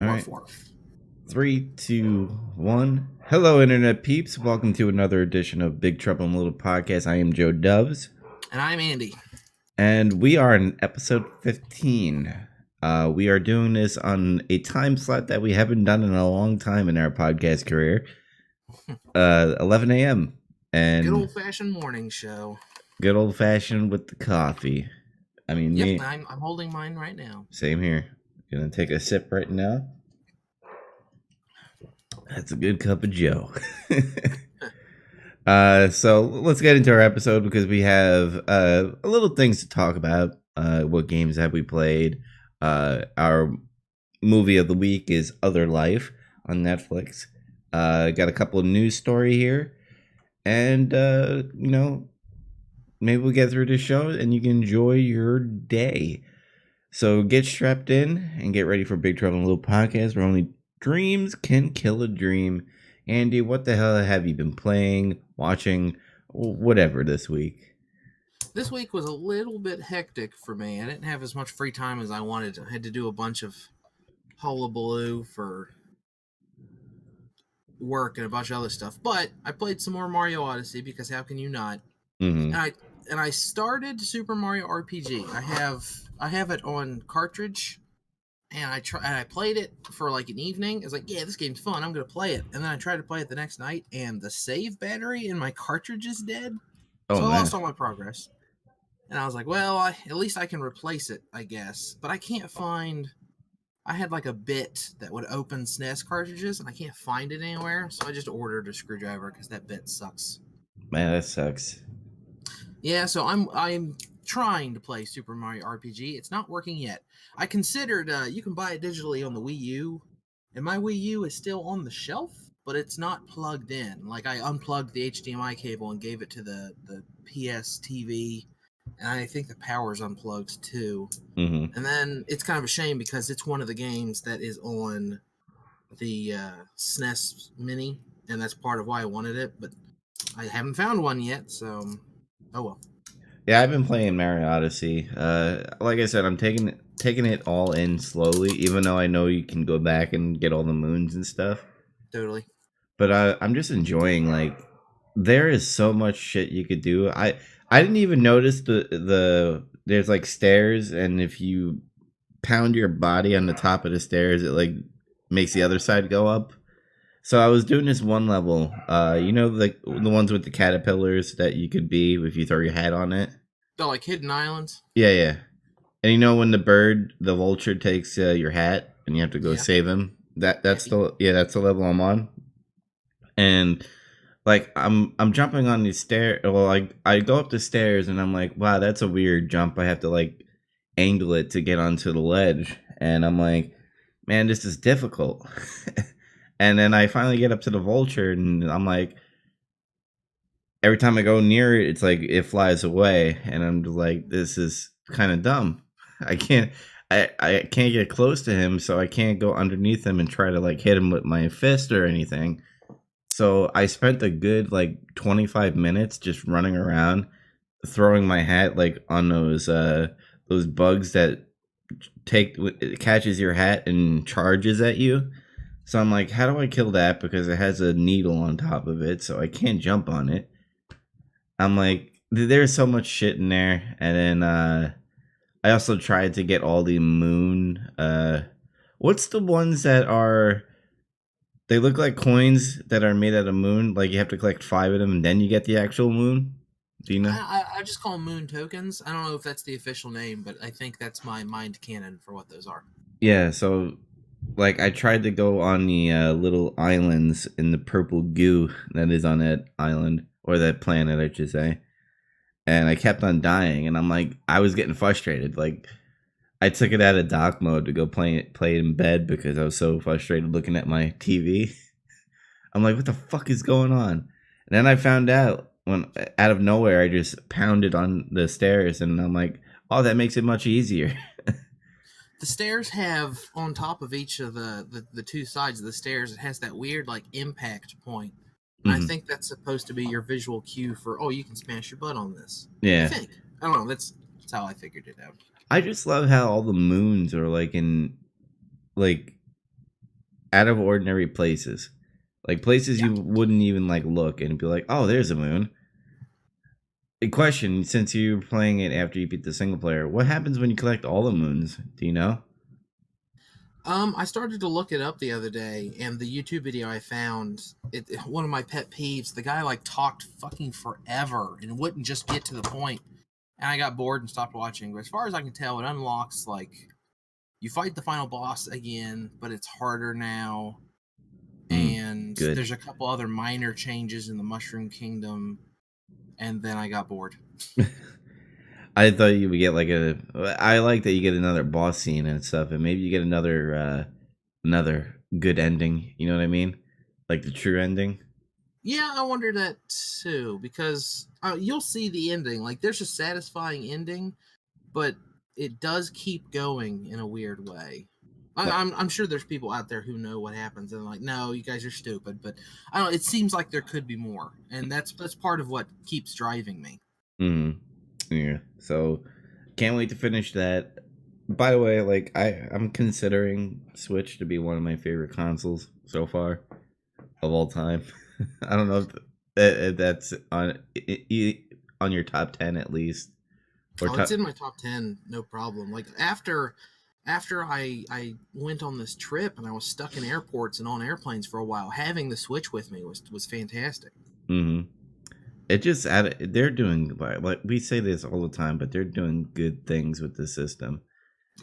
All right. Woof woof. 3, 2, 1. Hello, Internet peeps. Welcome to another edition of Big Trouble in Little Podcast. I am Joe Doves, And I'm Andy. and we are in episode 15. We are doing this on a time slot that we haven't done in a long time in our podcast career. 11 a.m. Good and old fashioned morning show. good old fashioned with the coffee. I mean, Yep, me, I'm holding mine right now. same here. Gonna take a sip right now. That's a good cup of Joe. So let's get into our episode because we have a little things to talk about. What games have we played? Our movie of the week is OtherLife on Netflix. Got a couple of news story here, and maybe we'll get through the show and you can enjoy your day. So get strapped in and get ready for Big Trouble in Little Podcast, where only dreams can kill a dream. Andy, what the hell have you been playing, watching, whatever this week? This week was a little bit hectic for me. I didn't have as much free time as I wanted. I had to do a bunch of hullabaloo for work and a bunch of other stuff. But I played some more Mario Odyssey because how can you not? Mm-hmm. And I started Super Mario RPG. I have it on cartridge. And I played it for like an evening. It's like, yeah, this game's fun. I'm gonna play it. And then I tried to play it the next night, and the save battery in my cartridge is dead. Oh So I man, lost all my progress. And I was like, well, at least I can replace it, I guess. But I can't find. I had like a bit that would open SNES cartridges, and I can't find it anywhere. So I just ordered a screwdriver because that bit sucks. man, that sucks. Yeah, so I'm trying to play Super Mario RPG. It's not working yet. I considered you can buy it digitally on the Wii U, and my Wii U is still on the shelf, but it's not plugged in. Like I unplugged the HDMI cable and gave it to the PS TV, and I think the power's unplugged too. Mm-hmm. And then it's kind of a shame because it's one of the games that is on the SNES Mini, and that's part of why I wanted it, but I haven't found one yet, so oh well. Yeah, I've been playing Mario Odyssey. Like I said, I'm taking it all in slowly, even though I know you can go back and get all the moons and stuff. Totally. But I'm just enjoying, like, there is so much shit you could do. I didn't even notice the there's like stairs, and if you pound your body on the top of the stairs, it like makes the other side go up. So I was doing this one level, like the ones with the caterpillars that you could be if you throw your hat on it. Oh, like Hidden Islands? Yeah, yeah. And when the vulture takes your hat and you have to go Yeah. save him. That's Happy. that's the level I'm on. And like I'm jumping on these stairs. Well, like I go up the stairs and I'm like, wow, that's a weird jump. I have to like angle it to get onto the ledge, and I'm like, man, this is difficult. And then I finally get up to the vulture, and I'm like, every time I go near it, it's like it flies away, and I'm just like, this is kind of dumb. I can't. I can't get close to him, so I can't go underneath him and try to like hit him with my fist or anything. So I spent a good like 25 minutes just running around, throwing my hat like on those bugs that it catches your hat and charges at you. So I'm like, how do I kill that? Because it has a needle on top of it, so I can't jump on it. I'm like, there's so much shit in there. And then I also tried to get all the moon. What's the ones that are? They look like coins that are made out of moon. Like you have to collect 5 of them, and then you get the actual moon. Do you know? I just call them moon tokens. I don't know if that's the official name, but I think that's my mind canon for what those are. Yeah. So, like, I tried to go on the little islands in the purple goo that is on that island or that planet, I should say. And I kept on dying, and I'm like, I was getting frustrated. Like, I took it out of dock mode to go play it in bed because I was so frustrated looking at my TV. I'm like, what the fuck is going on? And then I found out when out of nowhere I just pounded on the stairs, and I'm like, oh, that makes it much easier. The stairs have on top of each of the two sides of the stairs, it has that weird like impact point. I Mm-hmm. think that's supposed to be your visual cue for you can smash your butt on this. I Yeah. think. I don't know. That's how I figured it out. I just love how all the moons are like in like out of ordinary places, like places Yeah. you wouldn't even like look and be like, oh, there's a moon. A question: since you're playing it after you beat the single player, what happens when you collect all the moons? Do you know? I started to look it up the other day, and the YouTube video I found, one of my pet peeves. The guy like talked fucking forever and wouldn't just get to the point, and I got bored and stopped watching. But as far as I can tell, it unlocks like you fight the final boss again, but it's harder now, Mm, and good. there's a couple other minor changes in the Mushroom Kingdom, and then I got bored. I thought you would get like a. I like that you get another boss scene and stuff, and maybe you get another good ending. You know what I mean? Like the true ending. Yeah, I wonder that too because you'll see the ending. Like, there's a satisfying ending, but it does keep going in a weird way. Like, I'm sure there's people out there who know what happens and like, no, you guys are stupid. But I don't know. It seems like there could be more, and that's part of what keeps driving me. mm, yeah. So can't wait to finish that. By the way, like I'm considering Switch to be one of my favorite consoles so far of all time. I don't know if that's on your top 10 at least, or Oh, it's top. in my top 10, no problem. Like, after I went on this trip and I was stuck in airports and on airplanes for a while, having the Switch with me was fantastic. Hmm. It just added. They're doing like we say this all the time, but they're doing good things with the system.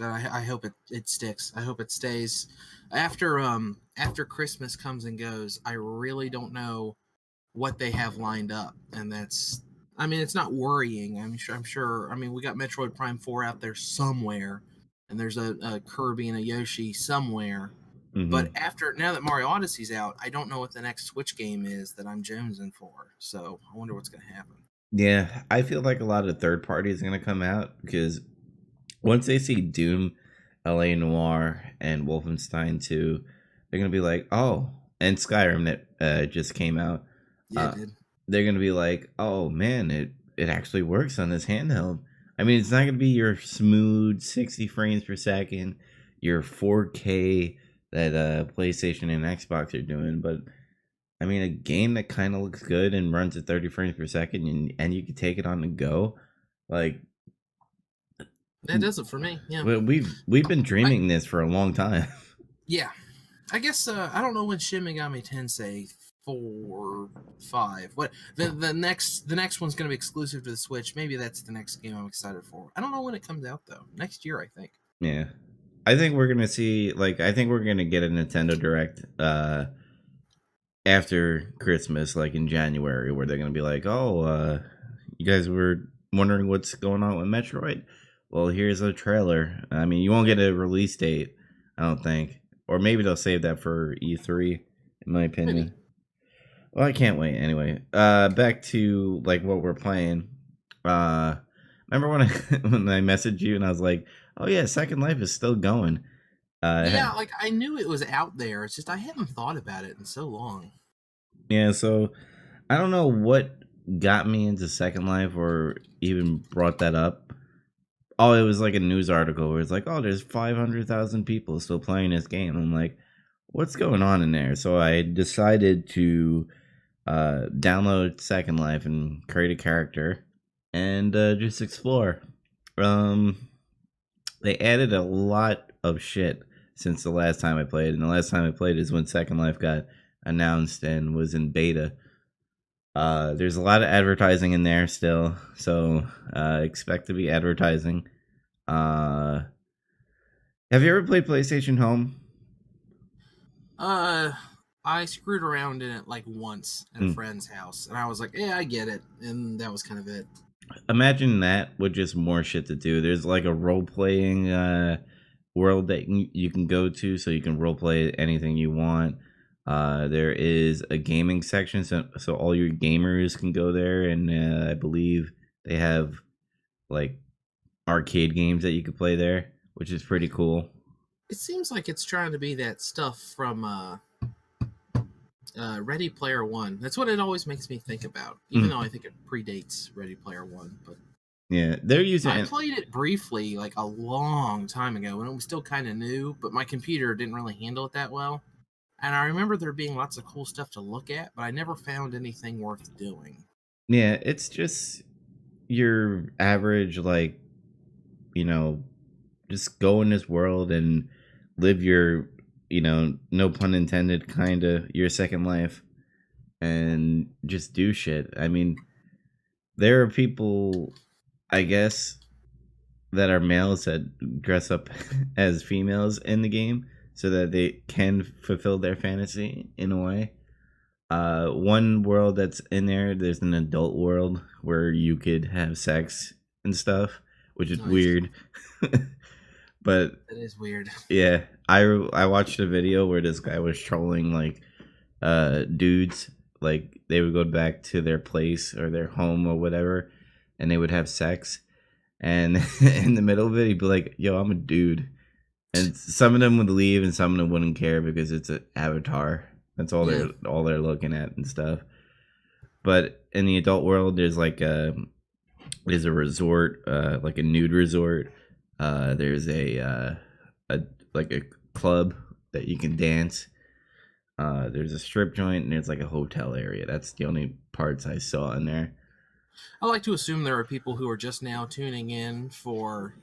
I hope it sticks. I hope it stays. After Christmas comes and goes, I really don't know what they have lined up, and that's. I mean, it's not worrying. I'm sure. I mean, we got Metroid Prime 4 out there somewhere, and there's a Kirby and a Yoshi somewhere. But Hmm. now that Mario Odyssey's out, I don't know what the next Switch game is that I'm jonesing for. So I wonder what's going to happen. Yeah, I feel like a lot of third parties are gonna come out because once they see Doom, LA Noir, and Wolfenstein 2, they're gonna be like, oh, and Skyrim that just came out. Yeah, it Uh, did. they're gonna be like, oh man, it actually works on this handheld. I mean, it's not gonna be your smooth 60 frames per second, your 4K that PlayStation and Xbox are doing, but I mean, a game that kind of looks good and runs at 30 frames per second, and you can take it on the go, like That does it for me. Yeah. we've been I dreaming this for a long time. yeah. I guess I don't know when Shin Megami Tensei 4, 5. What the next one's going to be exclusive to the Switch. Maybe that's the next game I'm excited for. I don't know when it comes out though. Next year, I think. Yeah, I think we're gonna see. Like, I think we're gonna get a Nintendo Direct after Christmas, like in January, where they're gonna be like, "Oh, you guys were wondering what's going on with Metroid? Well, here's a trailer." I mean, you won't get a release date, I don't think, or maybe they'll save that for E3, in my Maybe. opinion. Well, I can't wait. Anyway, back to like what we're playing. Uh, remember when I when I messaged you and I was like, "Oh yeah, Second Life is still going." Yeah, like I knew it was out there. It's just I haven't thought about it in so long. Yeah, so I don't know what got me into Second Life or even brought that up. Oh, it was like a news article where it's like, "Oh, there's 500,000 people still playing this game." I'm like, "What's going on in there?" So I decided to download Second Life and create a character and just explore. Um, they added a lot of shit since the last time I played, and the last time I played is when Second Life got announced and was in beta. There's a lot of advertising in there still, so expect to be advertising. Uh, have you ever played PlayStation Home? Uh, I screwed around in it like once at a Mm. friend's house, and I was like, "Yeah, I get it," and that was kind of it. Imagine that with just more shit to do. There's like a role playing world that you can go to, so you can role play anything you want. There is a gaming section, so all your gamers can go there, and I believe they have like arcade games that you could play there, which is pretty cool. It seems like it's trying to be that stuff from Ready Player One. That's what it always makes me think about, even though Mm, I think it predates Ready Player One. But yeah, they're I using. played it briefly, like a long time ago, when it was still kind of new, but my computer didn't really handle it that well. And I remember there being lots of cool stuff to look at, but I never found anything worth doing. Yeah, it's just your average, like, you know, just go in this world and live your, no pun intended, kind of your second life and just do shit. I mean, there are people, I guess, that are males that dress up as females in the game so that they can fulfill their fantasy in a way. One world that's in there's an adult world where you could have sex and stuff, which is Nice. weird. But That is weird. yeah, I watched a video where this guy was trolling like dudes, like they would go back to their place or their home or whatever, and they would have sex, and in the middle of it, he'd be like, "Yo, I'm a dude," and some of them would leave, and some of them wouldn't care because it's an avatar. That's Yeah. all they're looking at and stuff. But in the adult world, there's a resort, like a nude resort. There's a like a club that you can dance. There's a strip joint and there's like a hotel area. That's the only parts I saw in there. I like to assume there are people who are just now tuning in for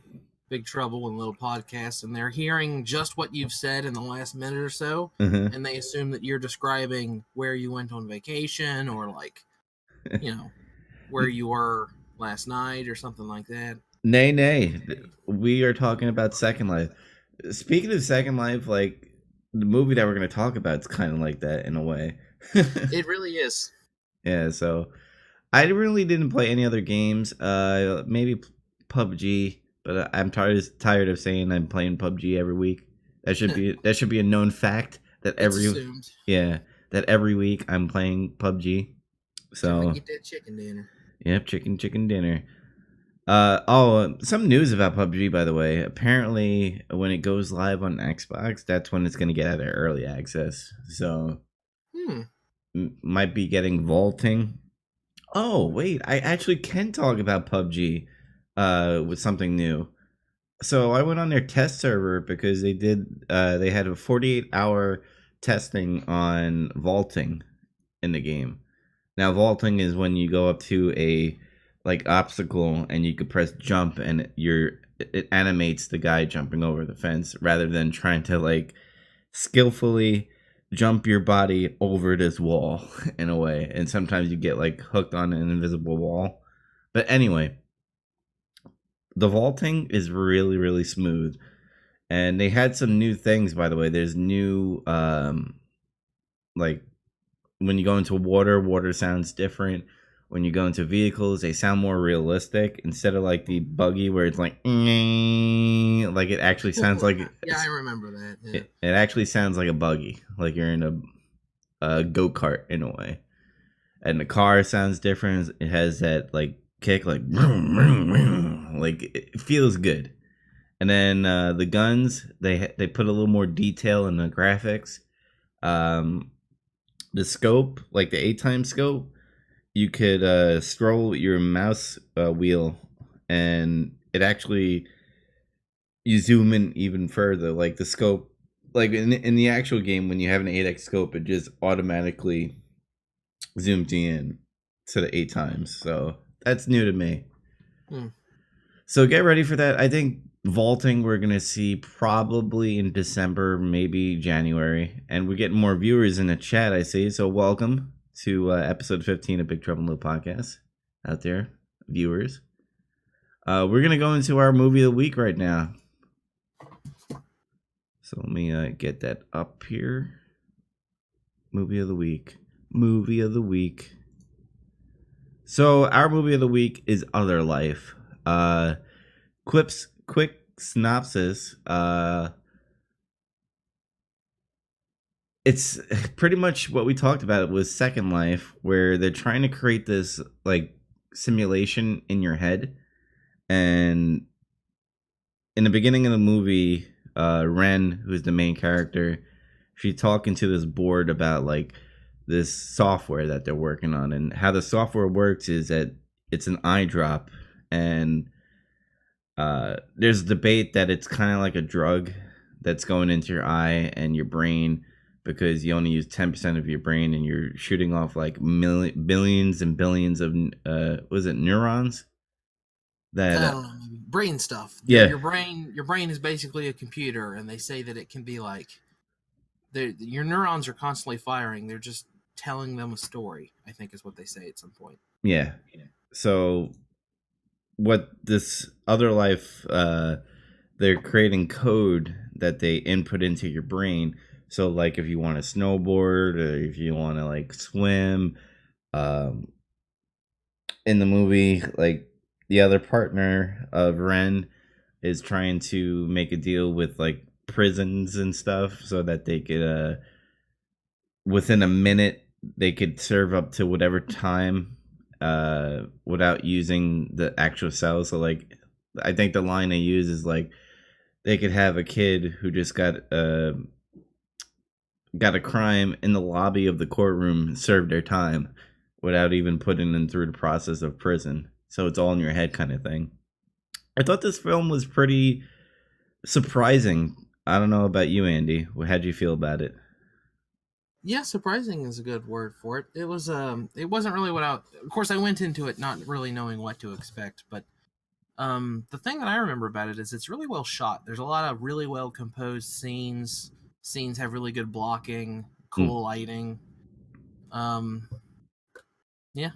Big Trouble and Little Podcasts, and they're hearing just what you've said in the last minute or so, Uh-huh. and they assume that you're describing where you went on vacation or, like, you know, where you were last night or something like that. Nay, nay. We are talking about Second Life. Speaking of Second Life, like the movie that we're going to talk about is kind of like that in a way. It really is. Yeah, so I really didn't play any other games. Maybe PUBG, but I'm tired of saying I'm playing PUBG every week. That should be a known fact that It's assumed. that every week I'm playing PUBG. Time to So get that chicken dinner. yep, chicken dinner. Some news about PUBG, by the way. Apparently, when it goes live on Xbox, that's when it's going to get out of early access. So Hmm. might be getting vaulting. Oh, wait, I actually can talk about PUBG with something new. So I went on their test server because they had a 48-hour testing on vaulting in the game. Now vaulting is when you go up to a like obstacle and you could press jump and it animates the guy jumping over the fence rather than trying to like skillfully jump your body over this wall in a way. And sometimes you get like hooked on an invisible wall. But anyway, the vaulting is really really smooth. And they had some new things, by the way. There's new like when you go into water sounds different. When you go into vehicles, they sound more realistic instead of like the buggy where it's like it actually sounds like Yeah, I remember that. Yeah. it actually sounds like a buggy, like you're in a go-kart in a way. And the car sounds different. It has that like kick, like like it feels good. And then the guns, they put a little more detail in the graphics. Um, the scope, like the 8 times scope, you could scroll your mouse wheel, and it actually you zoom in even further. Like the scope, like in the actual game, when you have an 8x scope, it just automatically zooms you in to the 8 times. So that's new to me. Hmm. So get ready for that. I think vaulting we're gonna see probably in December, maybe January, and we're getting more viewers in the chat. I see. So welcome to episode 15 of Big Trouble in Little Podcast out there, viewers. We're gonna go into our movie of the week right now. So let me get that up here. Movie of the week. Movie of the week. So our movie of the week is OtherLife. Quick synopsis. It's pretty much what we talked about with Second Life, where they're trying to create this like simulation in your head. And in the beginning of the movie, Ren, who's the main character, she's talking to this board about like this software that they're working on, and how the software works is that it's an eye drop, and there's a debate that it's kind of like a drug that's going into your eye and your brain because you only use 10% of your brain and you're shooting off like billions and billions of was it neurons that I don't know, maybe brain stuff. yeah, Your brain is basically a computer, and they say that it can be like your neurons are constantly firing. They're just telling them a story, I think is what they say at some point. yeah. So what this other life they're creating code that they input into your brain. So like if you want to snowboard or if you want to like swim, um, in the movie, like the other partner of Ren is trying to make a deal with like prisons and stuff so that they could within a minute they could serve up to whatever time without using the actual cells. So like I think the line they use is like they could have a kid who just got a crime in the lobby of the courtroom served their time without even putting them through the process of prison. So it's all in your head kind of thing. I thought this film was pretty surprising. I don't know about you, Andy. How'd you feel about it? Yeah, surprising is a good word for it. It wasn't really what I of course I went into it not really knowing what to expect, but the thing that I remember about it is it's really well shot. There's a lot of really well composed scenes. Scenes have really good blocking, Mm. cool lighting. Um yeah.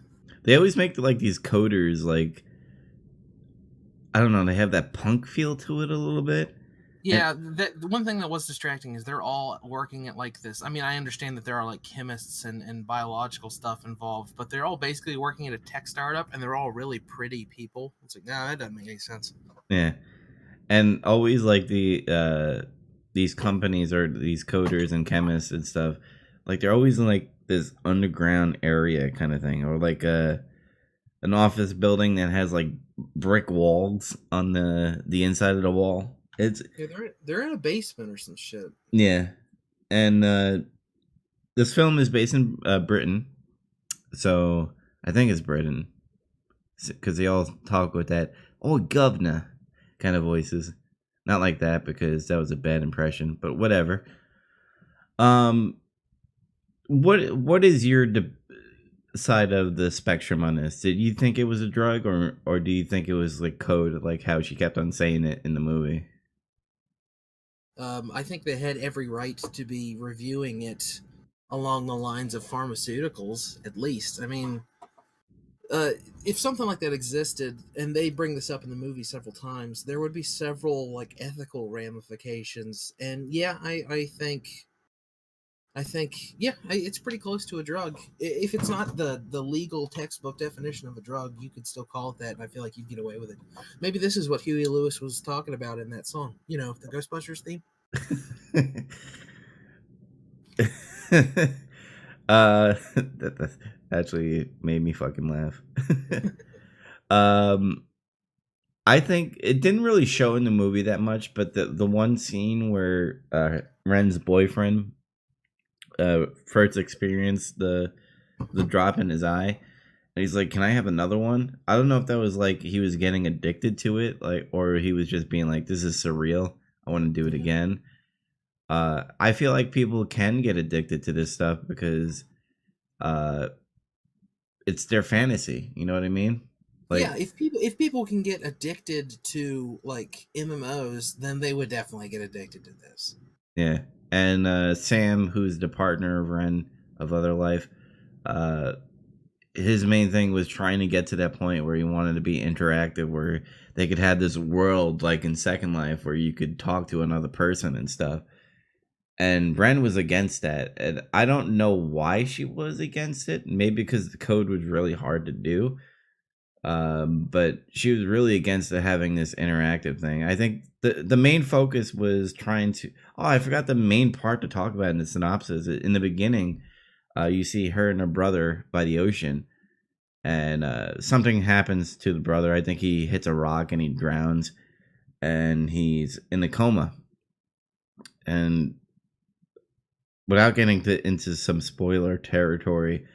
They always make like these coders like I don't know. They have that punk feel to it a little bit. And Yeah, that the one thing that was distracting is they're all working at like this. I mean, I understand that there are like chemists and biological stuff involved, but they're all basically working at a tech startup, and they're all really pretty people. It's like, nah, that doesn't make any sense. yeah, and always like these companies or these coders and chemists and stuff, like they're always in like this underground area kind of thing, or like an office building that has like brick walls on the inside of the wall. It's Yeah, they're in a basement or some shit. yeah, and this film is based in Britain, so I think it's Britain because they all talk with that "oh governor" kind of voices. Not like that because that was a bad impression, but whatever. Um, what is your side of the spectrum on this? Did you think it was a drug, or do you think it was like code, like how she kept on saying it in the movie? I think they had every right to be reviewing it along the lines of pharmaceuticals, at least. I mean, uh, if something like that existed, and they bring this up in the movie several times, there would be several like ethical ramifications. And yeah, yeah, it's pretty close to a drug. If it's not the legal textbook definition of a drug, you could still call it that, and I feel like you'd get away with it. Maybe this is what Huey Lewis was talking about in that song. You know, the Ghostbusters theme. That actually made me fucking laugh. um, I think it didn't really show in the movie that much, but the one scene where Ren's boyfriend first experienced the drop in his eye, and he's like, "Can I have another one?" I don't know if that was like he was getting addicted to it, like, or he was just being like, "This is surreal. I want to do it Yeah. again." I feel like people can get addicted to this stuff because uh, it's their fantasy. You know what I mean? Yeah, Like, if people can get addicted to like MMOs, then they would definitely get addicted to this. yeah. And Sam, who's the partner of Ren of Other Life, uh, his main thing was trying to get to that point where he wanted to be interactive, where they could have this world like in Second Life where you could talk to another person and stuff. And Ren was against that, and I don't know why she was against it. Maybe because the code was really hard to do, but she was really against the, having this interactive thing. I think the main focus was trying to. Oh, I forgot the main part to talk about in the synopsis. In the beginning, you see her and her brother by the ocean, and something happens to the brother. I think he hits a rock and he drowns, and he's in a coma. And without getting into some spoiler territory,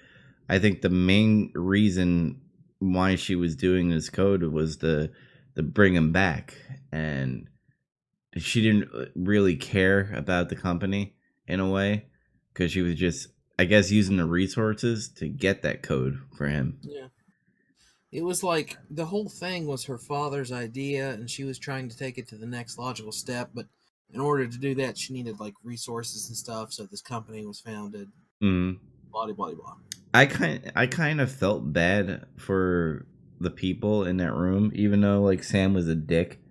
I think the main reason why she was doing this code was to bring him back, and she didn't really care about the company in a way. because she was just, I guess, using the resources to get that code for him. Yeah. It was like the whole thing was her father's idea, and she was trying to take it to the next logical step. But in order to do that, she needed like resources and stuff. So this company was founded. Mm. Blah blah blah. I kind of felt bad for the people in that room, even though like Sam was a dick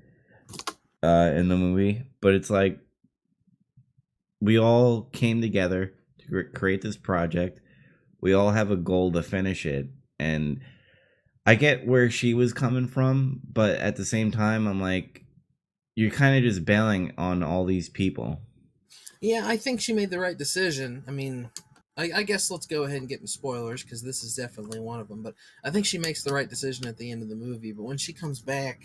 in the movie. But it's like we all came together to create this project. We all have a goal to finish it, and I get where she was coming from, but at the same time, I'm like, you're kind of just bailing on all these people. Yeah, I think she made the right decision. I mean, I guess let's go ahead and get into spoilers because this is definitely one of them. But I think she makes the right decision at the end of the movie. But when she comes back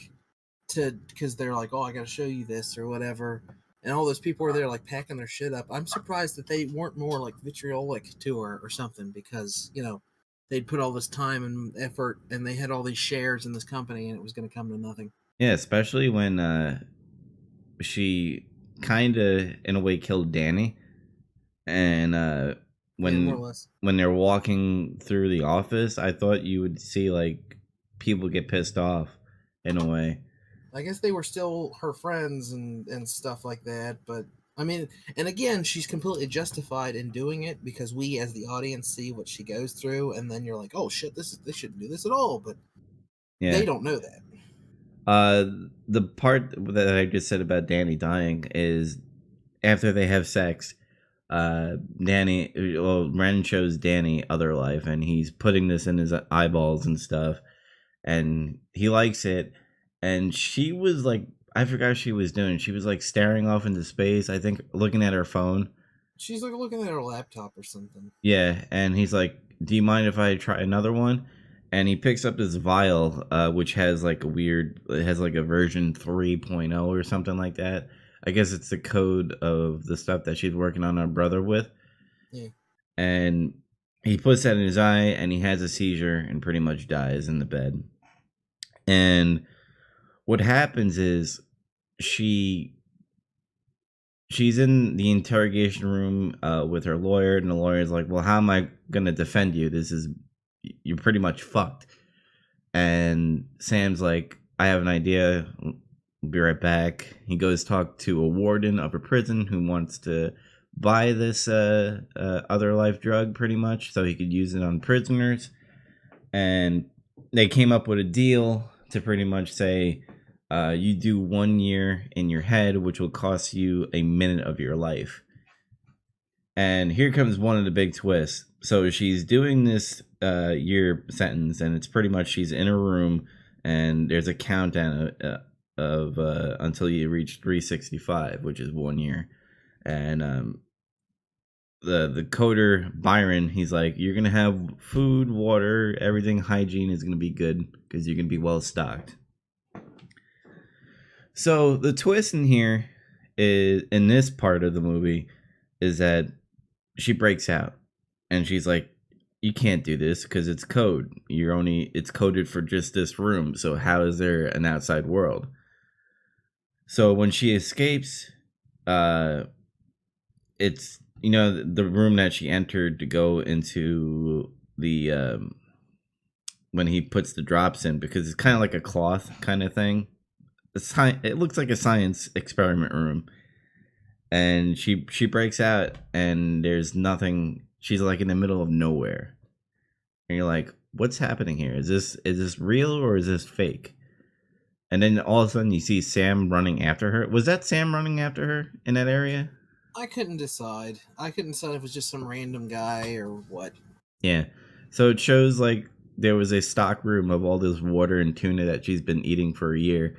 to, because they're like, oh, I got to show you this or whatever, and all those people are there like packing their shit up. I'm surprised that they weren't more like vitriolic to her or something because they'd put all this time and effort and they had all these shares in this company and it was going to come to nothing. Yeah, especially when she kind of, in a way, killed Danny, and Yeah, more or when less. when they're walking through the office, I thought you would see like people get pissed off in a way. I guess they were still her friends and stuff like that, but I mean, and again, she's completely justified in doing it because we, as the audience, see what she goes through, and then you're like, "Oh shit, they shouldn't do this at all," but Yeah. they don't know that. Uh, the part that I just said about Danny dying is after they have sex. Danny, well, Ren shows Danny OtherLife, and he's putting this in his eyeballs and stuff, and he likes it. And she was like, I forgot what she was doing. She was like staring off into space, I think, looking at her phone. She's like looking at her laptop or something. Yeah, and he's like, "Do you mind if I try another one?" And he picks up this vial, which has like it has like a version 3.0 or something like that. I guess it's the code of the stuff that she's working on her brother with. Yeah. And he puts that in his eye, and he has a seizure and pretty much dies in the bed. And what happens is she she's in the interrogation room with her lawyer, and the lawyer's like, "Well, how am I gonna defend you? You're pretty much fucked." And Sam's like, "I have an idea. We'll be right back." He goes talk to a warden of a prison who wants to buy this other life drug, pretty much, so he could use it on prisoners. And they came up with a deal to pretty much say, you do 1 year in your head, which will cost you a minute of your life. And here comes one of the big twists. So she's doing this year sentence, and it's pretty much she's in a room, and there's a countdown of until you reach 365, which is 1 year. And the coder Byron, he's like, "You're gonna have food, water, everything. Hygiene is gonna be good because you're gonna be well stocked." So the twist in here is, in this part of the movie, is that she breaks out, and she's like, "You can't do this because it's code. It's coded for just this room. So how is there an outside world?" So when she escapes, it's the room that she entered to go into the when he puts the drops in, because it's kind of like a cloth kind of thing. It looks like a science experiment room, and she breaks out, and there's nothing. She's like in the middle of nowhere, and you're like, "What's happening here? Is this real or is this fake?" And then all of a sudden you see Sam running after her. Was that Sam running after her in that area? I couldn't decide. I couldn't decide if it was just some random guy or what. Yeah. So it shows like there was a stock room of all this water and tuna that she's been eating for a year,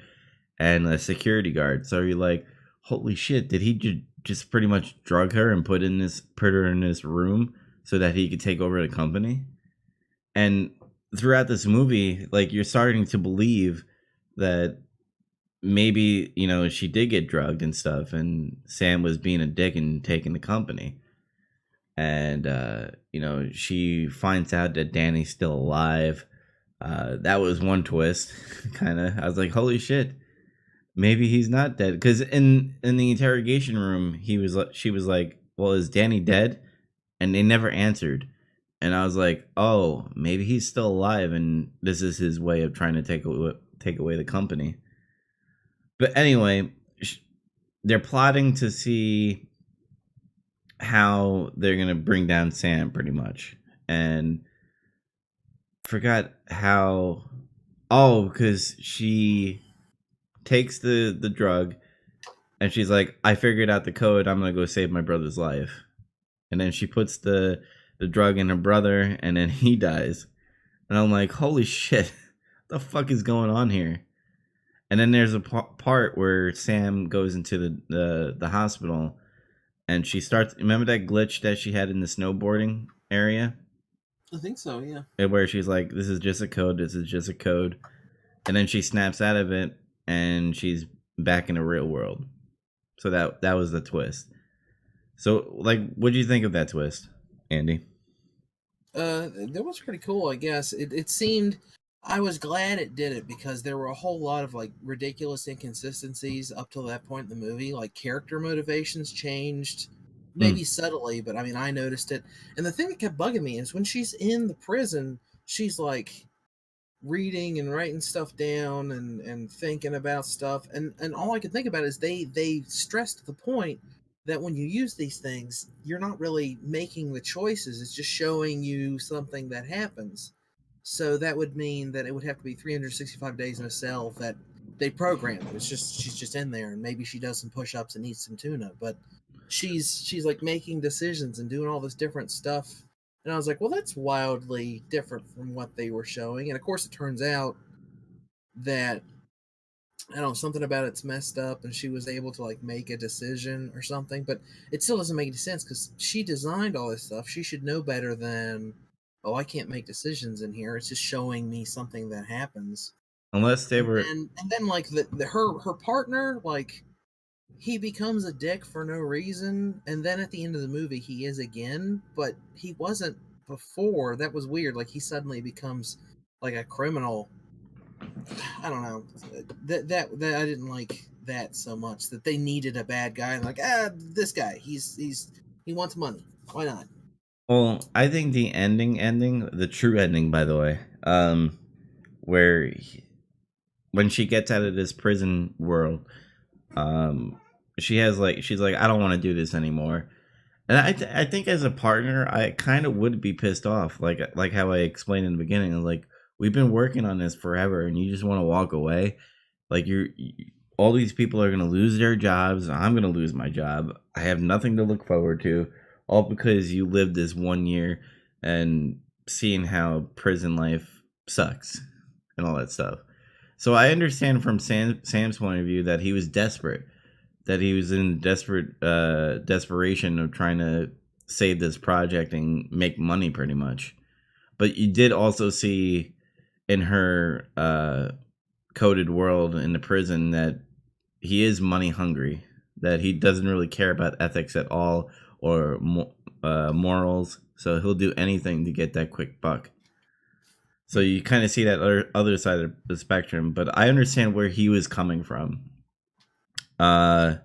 and a security guard. So you're like, "Holy shit, did he just pretty much drug her and put her in this room so that he could take over the company?" And throughout this movie, like, you're starting to believe that maybe, she did get drugged and stuff, and Sam was being a dick and taking the company. And she finds out that Danny's still alive. That was one twist. Kind of, I was like, "Holy shit, maybe he's not dead." Because in the interrogation room, she was like, "Well, is Danny dead?" and they never answered. And I was like, oh, maybe he's still alive, and this is his way of trying to take away the company. But anyway, they're plotting to see how they're gonna bring down Sam, pretty much, and forgot how. Oh, because she takes the drug, and she's like, I figured out the code. I'm gonna go save my brother's life. And then she puts the drug in her brother, and then he dies. And I'm like, holy shit, what the fuck is going on here? And then there's a part where Sam goes into the hospital, and she starts. Remember that glitch that she had in the snowboarding area, I think so. Yeah. where she's like, "This is just a code. This is just a code," and then she snaps out of it, and she's back in the real world. So that was the twist. So, like, what do you think of that twist, Andy? That was pretty cool. I guess it seemed. I was glad it did it because there were a whole lot of like ridiculous inconsistencies up till that point in the movie. Like character motivations changed, Mm. maybe subtly, but I mean I noticed it. And the thing that kept bugging me is when she's in the prison, she's like reading and writing stuff down and thinking about stuff, and all I could think about is they stressed the point that when you use these things you're not really making the choices, it's just showing you something that happens. So that would mean that it would have to be 365 days in a cell that they programmed. It's just she's just in there and maybe she does some push-ups and eats some tuna, but she's like making decisions and doing all this different stuff. And I was like, well, that's wildly different from what they were showing. And of course, it turns out that I don't know, something about it's messed up, and she was able to like make a decision or something. But it still doesn't make any sense because she designed all this stuff. She should know better than, oh, I can't make decisions in here. It's just showing me something that happens. Unless they And were, then like her partner, like he becomes a dick for no reason, and then at the end of the movie he is again, but he wasn't before. That was weird. Like he suddenly becomes like a criminal. I don't know. That I didn't like that so much, that they needed a bad guy and like, this guy, he wants money. Why not? well, I think the ending, the true ending, by the way, where when she gets out of this prison world, um, she's like, I don't want to do this anymore. And I think as a partner, I kind of would be pissed off, like how I explained in the beginning. I was like, we've been working on this forever, and you just want to walk away. Like all these people are gonna lose their jobs. I'm gonna lose my job. I have nothing to look forward to, all because you lived this 1 year and seeing how prison life sucks and all that stuff. So I understand from Sam's point of view that he was desperate, that he was in desperation of trying to save this project and make money, pretty much. But you did also see in her coded world in the prison that he is money hungry, that he doesn't really care about ethics at all, or morals. So he'll do anything to get that quick buck. So you kind of see that other side of the spectrum. But I understand where he was coming from. Uh,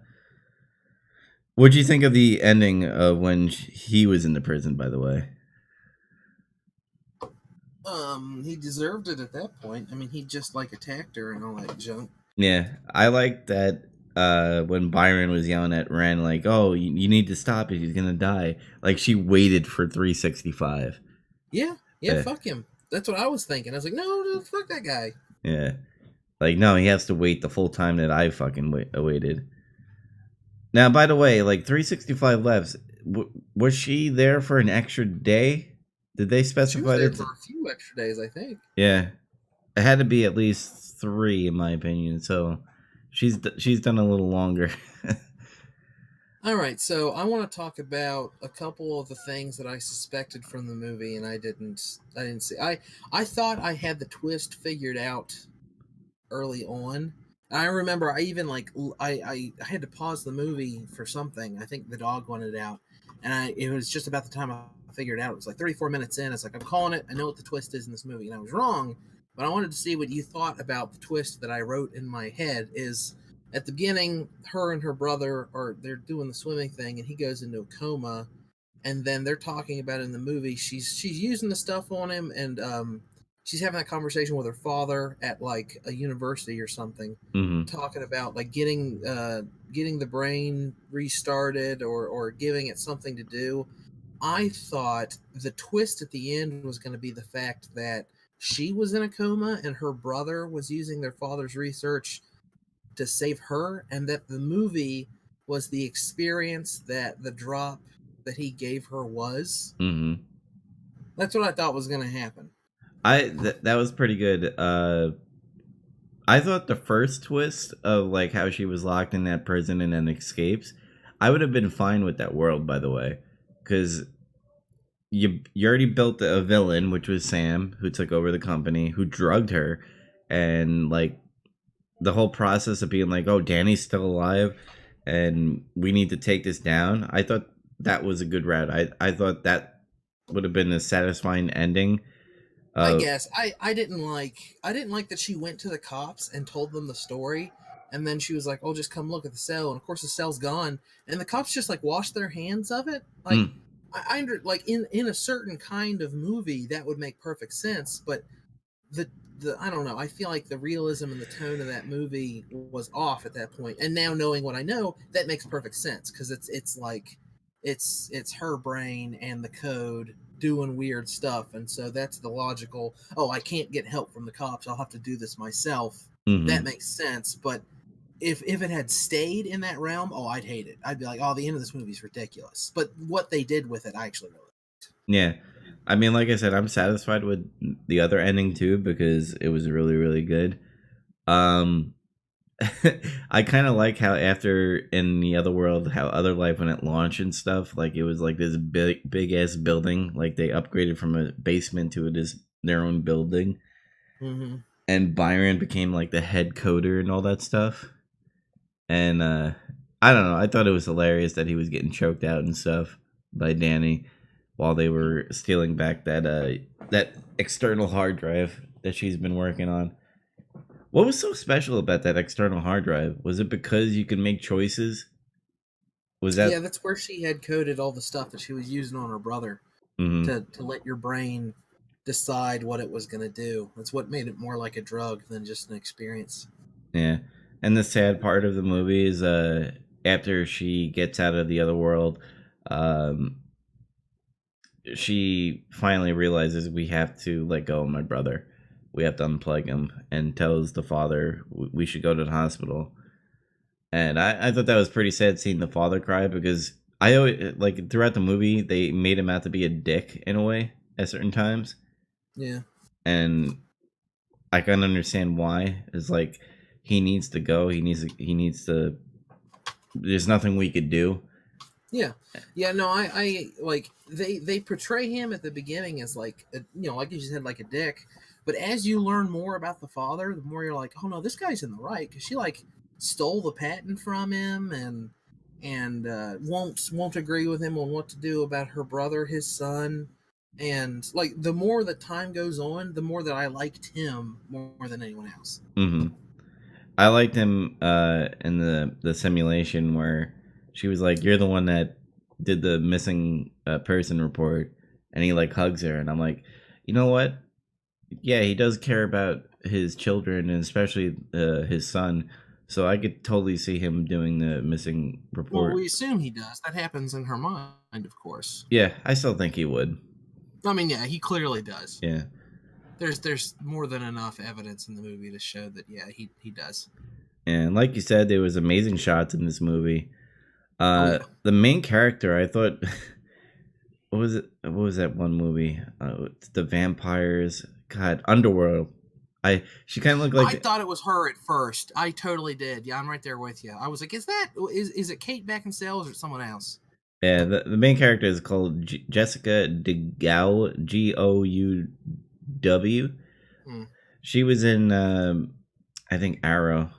what do you think of the ending of when he was in the prison? By the way, He deserved it at that point. I mean, he just like attacked her and all that junk. yeah, I like that. When Byron was yelling at Ren, like, "Oh, you need to stop it. He's gonna die." Like she waited for 365. Yeah, yeah, Yeah, fuck him. That's what I was thinking. I was like, no, no, fuck that guy. yeah. Like, no, he has to wait the full time that I fucking waited. Now, by the way, like 365 left. Was she there for an extra day? Did they She was specify there that? for a few extra days, I think. Yeah, it had to be at least 3, in my opinion. So she's done a little longer. All right, so I want to talk about a couple of the things that I suspected from the movie, and I didn't. I didn't see. I thought I had the twist figured out early on. I remember I even like I had to pause the movie for something. I think the dog wanted out, and it was just about the time I figured it out. It was like 34 minutes in. It's like I'm calling it. I know what the twist is in this movie, and I was wrong. But I wanted to see what you thought about the twist that I wrote in my head. Is at the beginning, her and her brother are they're doing the swimming thing, and he goes into a coma, and then they're talking about in the movie she's using the stuff on him, and she's having that conversation with her father at like a university or something, Mm-hmm. talking about like getting the brain restarted or giving it something to do. I thought the twist at the end was going to be the fact that she was in a coma and her brother was using their father's research to save her, and that the movie was the experience that the drop that he gave her was. Mm-hmm. That's what I thought was going to happen. That was pretty good. I thought the first twist of like how she was locked in that prison and then escapes, I would have been fine with that world, by the way, because you already built a villain, which was Sam, who took over the company, who drugged her, and like the whole process of being like, oh, Danny's still alive, and we need to take this down. I thought that was a good route. I thought that would have been a satisfying ending. I Uh, guess I didn't like that she went to the cops and told them the story, and then she was like, "Oh, just come look at the cell," and of course the cell's gone, and the cops just like washed their hands of it. Like, mm, like in a certain kind of movie that would make perfect sense, but the I don't know. I feel like the realism and the tone of that movie was off at that point. And now knowing what I know, that makes perfect sense because it's like it's her brain and the code doing weird stuff, and so that's the logical. Oh, I can't get help from the cops. I'll have to do this myself. That mm-hmm. makes sense. But if it had stayed in that realm, oh, I'd hate it. I'd be like, oh, the end of this movie is ridiculous. But what they did with it, I actually really. Yeah. I mean, like I said, I'm satisfied with the other ending too because it was really, really good. Um, I kind of like how after in the other world, how other life when it launched and stuff, like it was like this big ass building, like they upgraded from a basement to their own building, Mm-hmm. and Byron became like the head coder and all that stuff. And I don't know, I thought it was hilarious that he was getting choked out and stuff by Danny while they were stealing back that external hard drive that she's been working on. What was so special about that external hard drive? Was it because you could make choices? Was Yeah, that? that's where she had coded all the stuff that she was using on her brother Mm-hmm. to let your brain decide what it was going to do. That's what made it more like a drug than just an experience. Yeah. And the sad part of the movie is after she gets out of the other world, um she finally realizes we have to let go of my brother. We have to unplug him and tells the father we should go to the hospital. And I thought that was pretty sad seeing the father cry because I always like throughout the movie they made him out to be a dick in a way at certain times. Yeah. And I can understand why. It's like he needs to go. He needs to there's nothing we could do. Yeah. Yeah, no, I like they portray him at the beginning as like like you said, like a dick. But as you learn more about the father, the more you're like, oh no, this guy's in the right because she like stole the patent from him and won't agree with him on what to do about her brother, his son. And like the more that time goes on, the more that I liked him more than anyone else. Mm-hmm. I liked him in the simulation where she was like, "You're the one that did the missing person report," and he like hugs her, and I'm like, you know what? Yeah, he does care about his children and especially his son. So I could totally see him doing the missing Well, report. we assume he does. That happens in her mind, of course. Yeah, I still think he would. I mean, yeah, he clearly does. Yeah, There's more than enough evidence in the movie to show that yeah, he does. and like you said, there was amazing shots in this movie. Oh yeah. The main character, I thought, what was it? What was that one movie? The vampires. God, Underworld. She kind of looked I like thought it was her at first. I totally did. Yeah, I'm right there with you. I was like, is it Kate Beckinsale or someone else? yeah. The main character is called Jessica DeGow. Gouw. Hmm. She was in I think Arrow.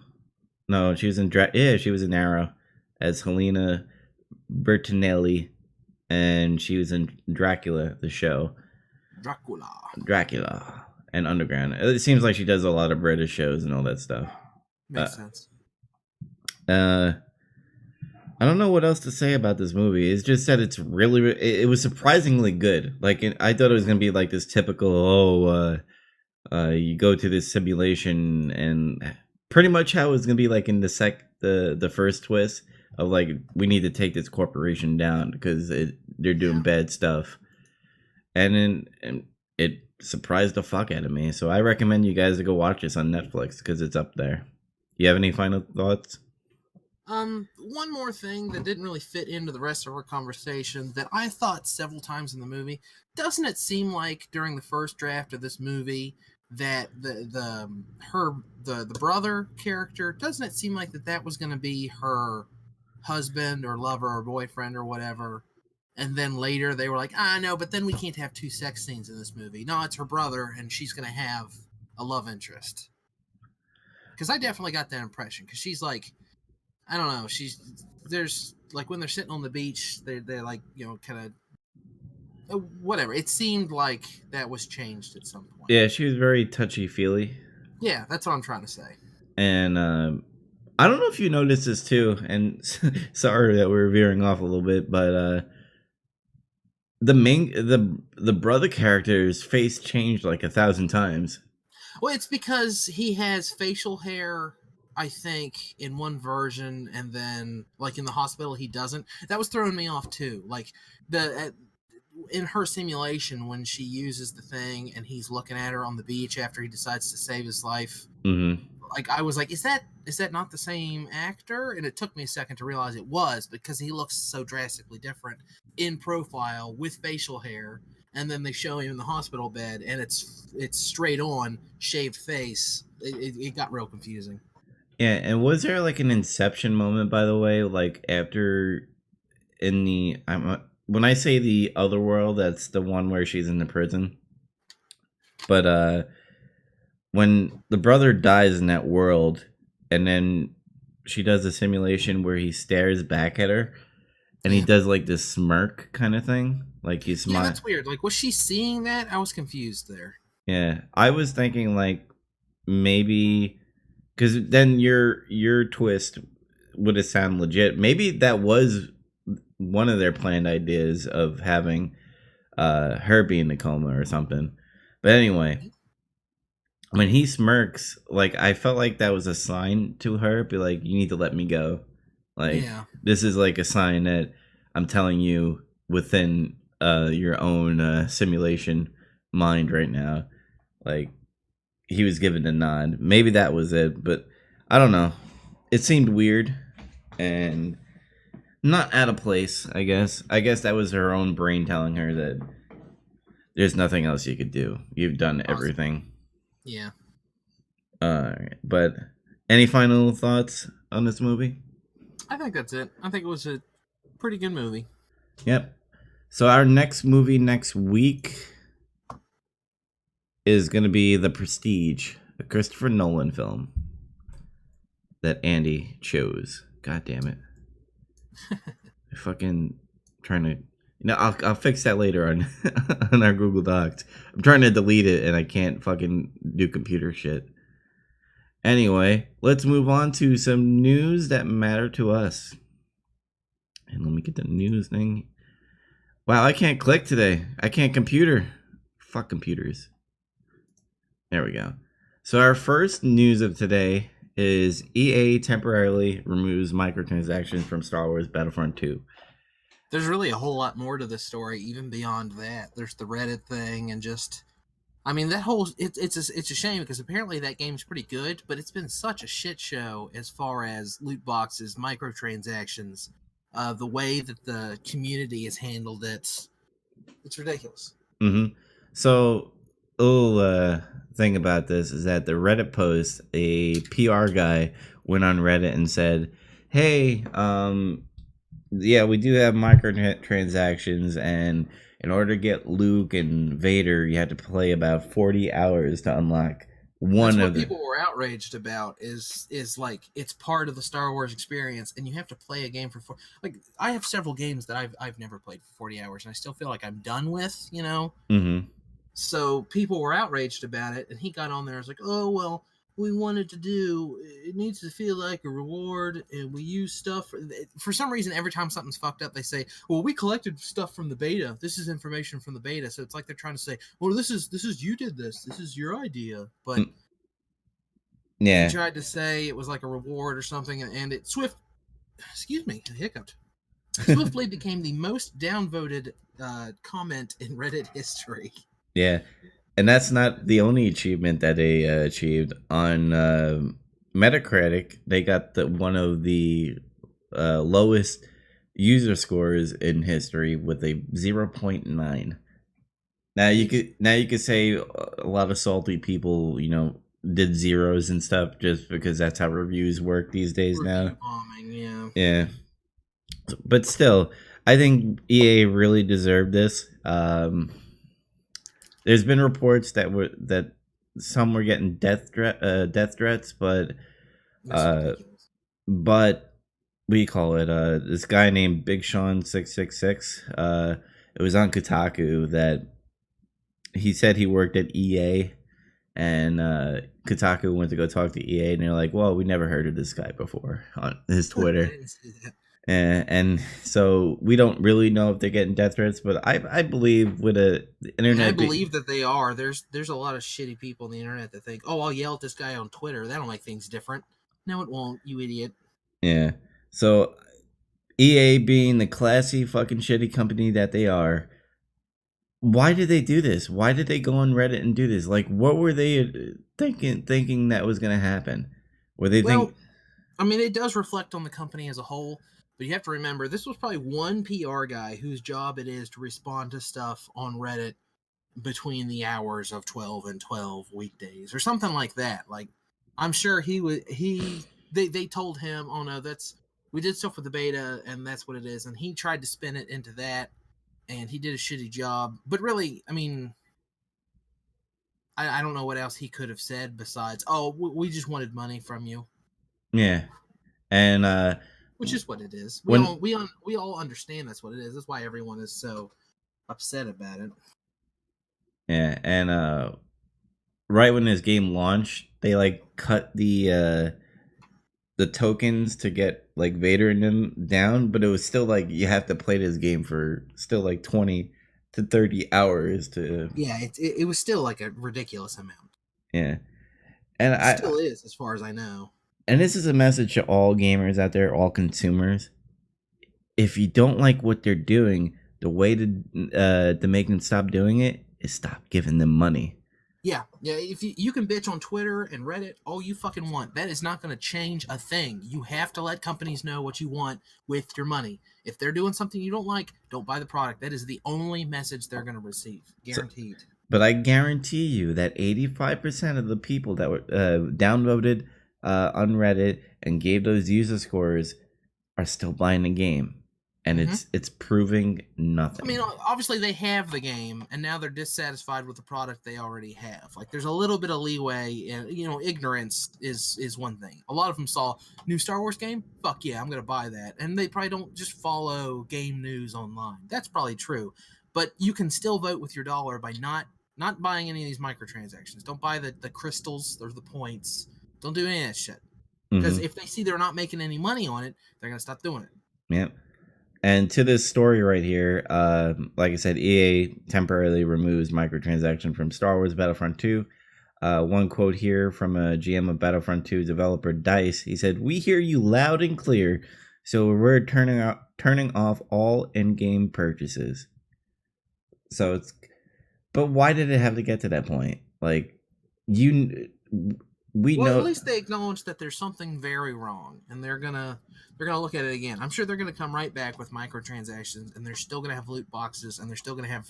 No, she was in yeah, she was in Arrow as Helena Bertinelli, and she was in Dracula, the show. Dracula. Dracula and Underground. It seems like she does a lot of British shows and all that stuff. Uh, Makes sense. uh I don't know what else to say about this movie. It's just that it's really, it was surprisingly good. Like I thought it was gonna be like this typical, you go to this simulation and pretty much how it's gonna be like in the first twist of like we need to take this corporation down because they're doing Yeah. bad stuff, and it surprised the fuck out of me. So I recommend you guys to go watch this on Netflix because it's up there. You have any final thoughts? One more thing that didn't really fit into the rest of our conversation that I thought several times in the movie. Doesn't it seem like during the first draft of this movie that the brother character, doesn't it seem like that was going to be her husband or lover or boyfriend or whatever? And then later they were like, no, but then we can't have two sex scenes in this movie. No, it's her brother, and she's going to have a love interest. Because I definitely got that impression. Because she's like, I don't know. There's like when they're sitting on the beach, they're like, kind of whatever. It seemed like that was changed at some point. Yeah, she was very touchy feely, Yeah, that's what I'm trying to say. and I don't know if you noticed this too. And sorry that we're veering off a little bit, but the brother character's face changed like 1,000 times. Well, it's because he has facial hair, I think, in one version, and then like in the hospital he doesn't. That was throwing me off too. Like in her simulation when she uses the thing and he's looking at her on the beach after he decides to save his life. Mm-hmm. Like I was like, is that not the same actor? And it took me a second to realize it was, because he looks so drastically different in profile with facial hair, and then they show him in the hospital bed and it's straight on shaved face. It got real confusing. Yeah, and was there like an inception moment, by the way, like after in the when I say the other world, that's the one where she's in the prison. But when the brother dies in that world, and then she does a simulation where he stares back at her, and he Yeah. does like this smirk kind of thing, like he's Yeah, smile. that's weird. Like, was she seeing that? I was confused there. Yeah, I was thinking like maybe because then your twist would have sound legit. Maybe that was one of their planned ideas of having her be in the coma or something. But anyway, when he smirks, like I felt like that was a sign to her, be like, you need to let me go. Like Yeah. this is like a sign that I'm telling you within your own simulation mind right now. Like he was given a nod. Maybe that was it, but I don't know. It seemed weird and not out of place, I guess. I guess that was her own brain telling her that there's nothing else you could do. You've done Possibly. everything. Yeah. But any final thoughts on this movie? I think that's it. I think it was a pretty good movie. Yep. So our next movie next week is going to be The Prestige, a Christopher Nolan film that Andy chose. God damn it. I fucking trying to. I'll fix that later on on our Google Docs. I'm trying to delete it and I can't fucking do computer shit. Anyway, let's move on to some news that matter to us. And let me get the news thing. Wow, I can't click today. I can't computer. Fuck computers. There we go. So our first news of today is EA temporarily removes microtransactions from Star Wars Battlefront 2. There's really a whole lot more to this story, even beyond that. There's the Reddit thing, and just, I mean, that whole it's a shame because apparently that game's pretty good, but it's been such a shit show as far as loot boxes, microtransactions, the way that the community has handled it. It's ridiculous. Mm-hmm. So, a little thing about this is that the Reddit post, a PR guy went on Reddit and said, "Hey, yeah, we do have microtransactions, and in order to get Luke and Vader, you have to play about 40 hours to unlock That's one what of the." people were outraged about. Is like it's part of the Star Wars experience, and you have to play a game for like I have several games that I've never played for 40 hours, and I still feel like I'm done with. Mm-hmm. So people were outraged about it, and he got on there and was like, "Oh well, we wanted to do, it needs to feel like a reward, and we use stuff for some reason. Every time something's fucked up, they say, well, we collected stuff from the beta, this is information from the beta. So it's like they're trying to say, well, this is you did this is your idea. But Mm, he yeah. tried to say it was like a reward or something, and it excuse me, I hiccuped, swiftly became the most downvoted comment in Reddit history. Yeah. And that's not the only achievement that they achieved on Metacritic. They got one of the lowest user scores in history with a 0.9. Now you could say a lot of salty people, did zeros and stuff just because that's how reviews work these days now. Review bombing, yeah. Yeah, but still, I think EA really deserved this. There's been reports that some were getting death threats, That's uh, ridiculous. but we call it this guy named Big Sean 666. It was on Kotaku that he said he worked at EA, and Kotaku went to go talk to EA, and they're like, "Well, we never heard of this guy before" on his I Twitter. didn't see that. And so we don't really know if they're getting death threats, but I believe with the And I internet believe that they are. There's a lot of shitty people on the internet that think, oh, I'll yell at this guy on Twitter. That'll make things different. No, it won't, you idiot. yeah. So EA being the classy fucking shitty company that they are, why did they do this? Why did they go on Reddit and do this? Like, what were they thinking that was gonna happen? Were they Well, think? I mean, it does reflect on the company as a whole, but you have to remember this was probably one PR guy whose job it is to respond to stuff on Reddit between the hours of 12 and 12 weekdays or something like that. Like, I'm sure they told him, oh no, we did stuff with the beta and that's what it is. And he tried to spin it into that, and he did a shitty job. But really, I mean, I don't know what else he could have said besides, oh, we just wanted money from you, Yeah, and which is what it is. when We all understand that's what it is. That's why everyone is so upset about it. yeah, and right when this game launched, they like cut the tokens to get like Vader and them down, but it was still like you have to play this game for still like 20 to 30 hours to. Yeah, it was still like a ridiculous amount. Yeah. And It still is, as far as I know. and this is a message to all gamers out there, all consumers. If you don't like what they're doing, the way to make them stop doing it is stop giving them money. Yeah. If you can bitch on Twitter and Reddit all you fucking want, that is not going to change a thing. You have to let companies know what you want with your money. If they're doing something you don't like, don't buy the product. That is the only message they're going to receive, So, guaranteed. but I guarantee you that 85% of the people that were downvoted on Reddit and gave those user scores are still buying the game, and it's proving nothing. I mean, obviously they have the game, and now they're dissatisfied with the product they already have. Like, there's a little bit of leeway, and ignorance is one thing. A lot of them saw new Star Wars game. Fuck yeah, I'm gonna buy that, and they probably don't just follow game news online. That's probably true, but you can still vote with your dollar by not buying any of these microtransactions. Don't buy the crystals or the points. Don't do any of that shit. Because if they see they're not making any money on it, they're gonna stop doing it. Yep. And to this story right here, like I said, EA temporarily removes microtransaction from Star Wars Battlefront 2. One quote here from a GM of Battlefront 2 developer Dice. He said, "We hear you loud and clear, so we're turning off all in-game purchases." So it's, but why did it have to get to that point? Like, we Well, know. at least they acknowledge that there's something very wrong, and they're gonna look at it again. I'm sure they're gonna come right back with microtransactions, and they're still gonna have loot boxes, and they're still gonna have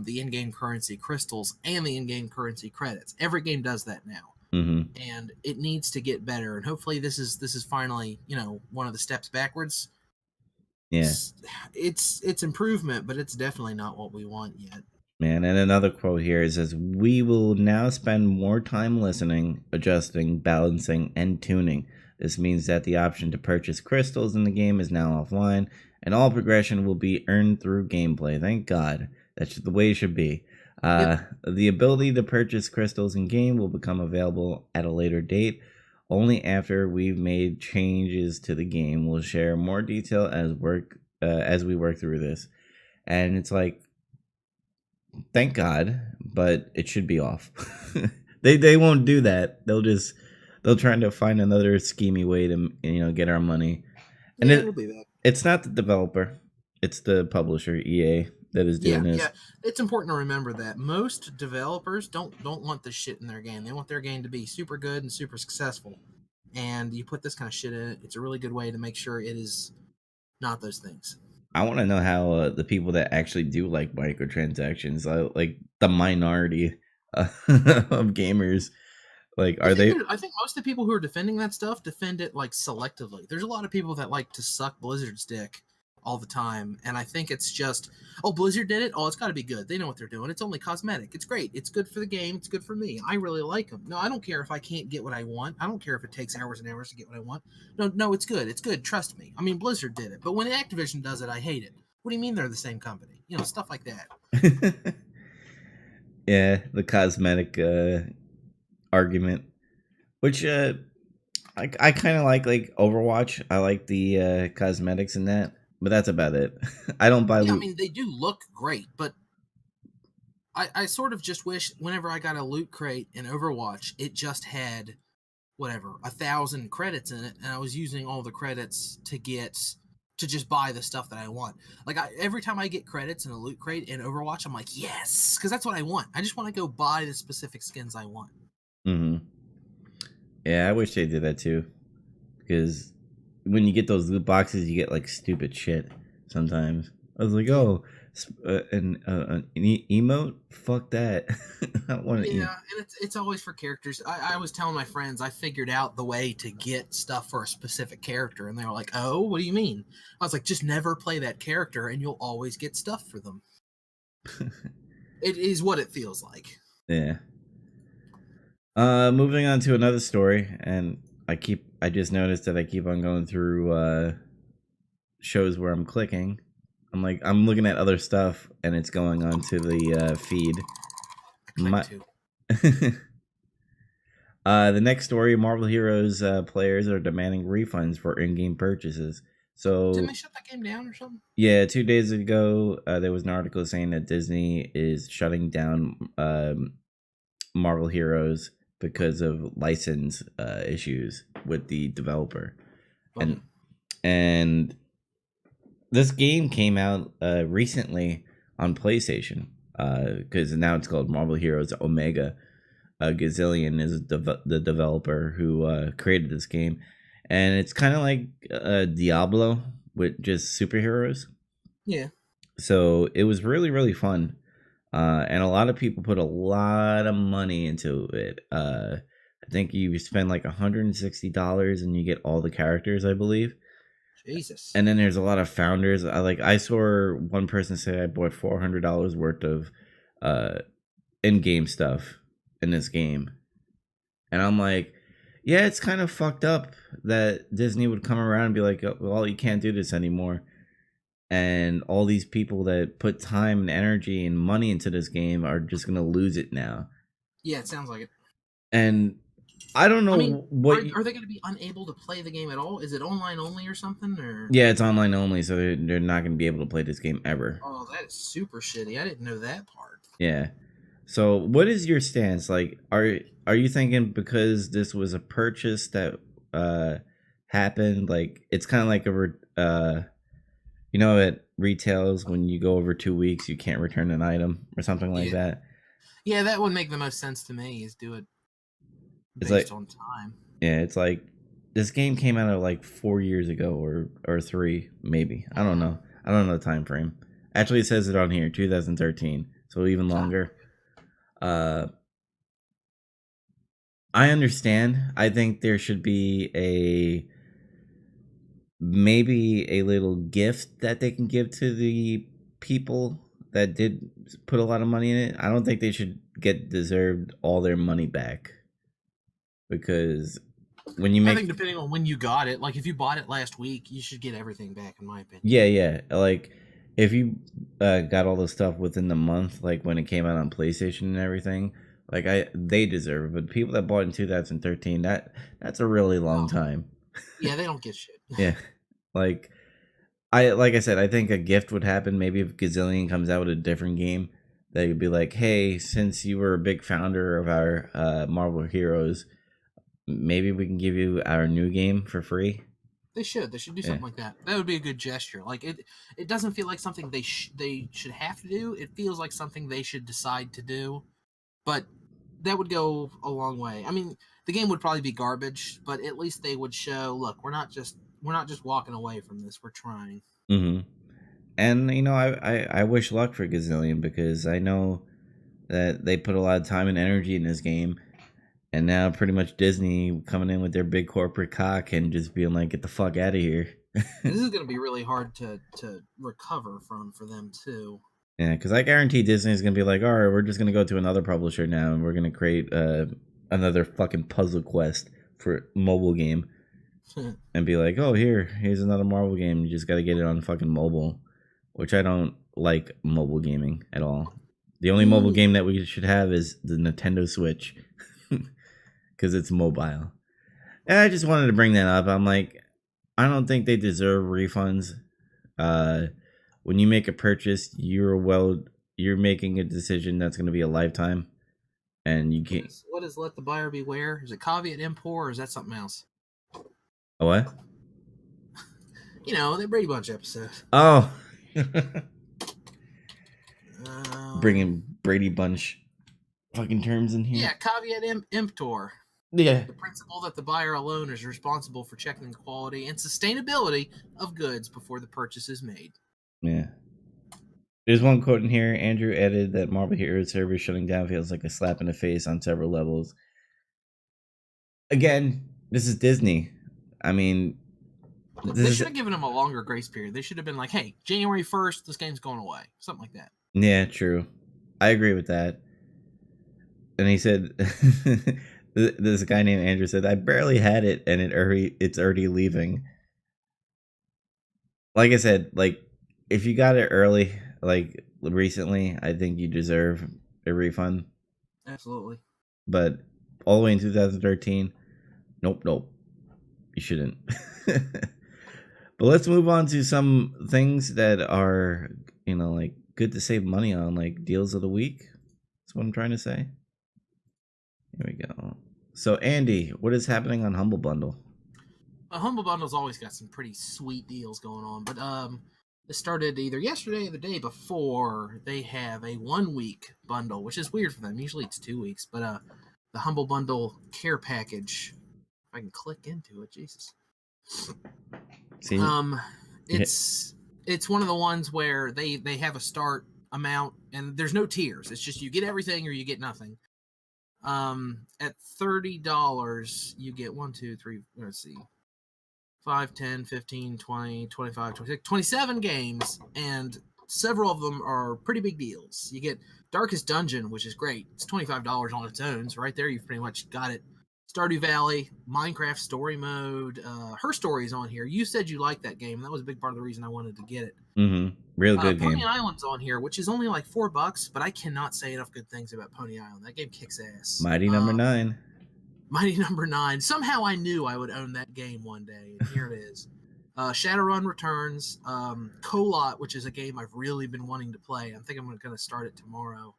the in-game currency crystals and the in-game currency credits. Every game does that now, and it needs to get better. And hopefully, this is finally one of the steps backwards. Yeah, It's improvement, but it's definitely not what we want yet. man. And another quote here, it says, "We will now spend more time listening, adjusting, balancing, and tuning. This means that the option to purchase crystals in the game is now offline, and all progression will be earned through gameplay. Thank God. That's the way it should be. Yep. The ability to purchase crystals in game will become available at a later date, only after we've made changes to the game. We'll share more detail as we work through this. And it's like, thank God, but it should be off. They won't do that. They'll try to find another schemy way to get our money. And Yeah, it'll be that. it's not the developer, it's the publisher EA that is Yeah, doing yeah. this. It's important to remember that most developers don't want this shit in their game. They want their game to be super good and super successful. And you put this kind of shit in it, it's a really good way to make sure it is not those things. I want to know how the people that actually do like microtransactions, like the minority of gamers, like I are think they? there, I think most of the people who are defending that stuff defend it like selectively. There's a lot of people that like to suck Blizzard's dick all the time, and I think it's just, oh, Blizzard did it. Oh, it's got to be good. They know what they're doing. It's only cosmetic. It's great. It's good for the game. It's good for me. I really like them. No, I don't care if I can't get what I want. I don't care if it takes hours and hours to get what I want. No, no, it's good. It's good. Trust me. I mean, Blizzard did it, but when Activision does it, I hate it. What do you mean they're the same company? You know, stuff like that. Yeah, the cosmetic argument, which I kind of like Overwatch. I like the cosmetics in that, but that's about it. I don't buy Yeah, I loot. mean, they do look great, but I sort of just wish whenever I got a loot crate in Overwatch, it just had whatever 1,000 credits in it, and I was using all the credits to just buy the stuff that I want. Like every time I get credits in a loot crate in Overwatch, I'm like, yes, because that's what I want. I just want to go buy the specific skins I want. Hmm. Yeah, I wish they did that too, because when you get those loot boxes, you get like stupid shit sometimes. I was like, Yeah. oh, an emote? Fuck that. I don't want to. Yeah, and it's always for characters. I was telling my friends I figured out the way to get stuff for a specific character, and they were like, "Oh, what do you mean?" I was like, "Just never play that character, and you'll always get stuff for them." It is what it feels like. Yeah. Moving on to another story, and I just noticed that I keep on going through shows where I'm clicking. I'm looking at other stuff, and it's going on to the feed. I click My too. The next story: Marvel Heroes players are demanding refunds for in-game purchases. Didn't So they shut that game down or something? yeah, 2 days ago, there was an article saying that Disney is shutting down Marvel Heroes because of license issues with the developer, Bummer. and this game came out recently on PlayStation because now it's called Marvel Heroes Omega. Gazillion is the developer who created this game, and it's kind of like Diablo with just superheroes. Yeah. So it was really really fun, and a lot of people put a lot of money into it. I think you spend like $160 and you get all the characters, I believe. Jesus. And then there's a lot of founders. I saw one person say I bought $400 worth of uh, in-game stuff in this game, and I'm like, yeah, it's kind of fucked up that Disney would come around and be like, oh, well, you can't do this anymore. And all these people that put time and energy and money into this game are just gonna lose it now. Yeah, it sounds like it. And I don't I mean, know what. are they going to be unable to play the game at all? Is it online only or something? Or Yeah, it's online only, so they're not gonna be able to play this game ever. oh, that is super shitty. I didn't know that part. Yeah. So, what is your stance? Like, are you thinking because this was a purchase that happened, like it's kind of like at retails when you go over 2 weeks, you can't return an item or something like Yeah, that. yeah, that would make the most sense to me. Is do it It's based like, on time. yeah, it's like this game came out like 4 years ago or three, maybe. I don't Mm, know. I don't know the time frame. Actually, it says it on here, 2013, so even sounds longer. like it. Uh, I understand. I think there should be maybe a little gift that they can give to the people that did put a lot of money in it. I don't think they should get deserved all their money back, because when you I make think depending on when you got it, like if you bought it last week, you should get everything back, in my opinion. yeah, like if you got all the stuff within the month, like when it came out on PlayStation and everything, like they deserve it. But people that bought in 2013, that's a really long Oh, time. yeah, they don't get shit. Yeah, like like I said, I think a gift would happen. Maybe if Gazillion comes out with a different game, that would be like, hey, since you were a big founder of our Marvel Heroes, maybe we can give you our new game for free. They should. They should do Yeah. something like that. That would be a good gesture. Like it. It doesn't feel like something they should have to do. It feels like something they should decide to do. But that would go a long way. I mean, the game would probably be garbage, but at least they would show, look, we're not just walking away from this. We're trying. Mm-hmm. And I wish luck for Gazillion because I know that they put a lot of time and energy in this game, and now pretty much Disney coming in with their big corporate cock and just being like, "Get the fuck out of here." This is going to be really hard to recover from for them too. Yeah, because I guarantee Disney's gonna be like, "All right, we're just gonna go to another publisher now, and we're gonna create another fucking puzzle quest for mobile game." And be like, "Oh, here's another Marvel game. You just got to get it on fucking mobile," which I don't like mobile gaming at all. The only Me mobile neither. game that we should have is the Nintendo Switch because it's mobile. And I just wanted to bring that up. I'm like, I don't think they deserve refunds. Uh, when you make a purchase, you're making a decision that's going to be a lifetime, and you can't. What is let the buyer beware? Is it caveat emptor or is that something else? Oh, what? You know, the Brady Bunch episode. Oh, Um, bringing Brady Bunch fucking terms in here. yeah, caveat emptor. Yeah. The principle that the buyer alone is responsible for checking the quality and sustainability of goods before the purchase is made. Yeah. There's one quote in here. Andrew added that Marvel Heroes server shutting down feels like a slap in the face on several levels. Again, this is Disney. I mean, this They is should have given them a longer grace period. They should have been like, hey, January 1st, this game's going away. Something like that. yeah, true. I agree with that. And he said, this guy named Andrew said, I barely had it, and it's already leaving. Like I said, like if you got it early, like recently, I think you deserve a refund. Absolutely. But all the way in 2013, nope, you shouldn't. But let's move on to some things that are, like good to save money on, like deals of the week. That's what I'm trying to say. Here we go. So, Andy, what is happening on Humble Bundle? Humble Bundle's always got some pretty sweet deals going on, but it started either yesterday or the day before. They have a 1 week bundle, which is weird for them. Usually it's 2 weeks, but the Humble Bundle care package. If I can click into it, Jesus. See, Um, yeah. it's one of the ones where they have a start amount and there's no tiers. It's just you get everything or you get nothing. At $30, you get 1, 2, 3. Let's see. 5, 10, 15, 20, 25, 26, 27 games, and several of them are pretty big deals. You get Darkest Dungeon, which is great. It's $25 on its own, so right there you've pretty much got it. Stardew Valley, Minecraft Story Mode, Her Story is on here. You said you liked that game, and that was a big part of the reason I wanted to get it. Real good Pony game. Island's on here, which is only like $4, but I cannot say enough good things about Pony Island. That game kicks ass. Mighty Number 9. Mighty Number 9. Somehow I knew I would own that game one day, and here it is. Shadowrun returns. Colot, which is a game I've really been wanting to play. I think I'm going to start it tomorrow.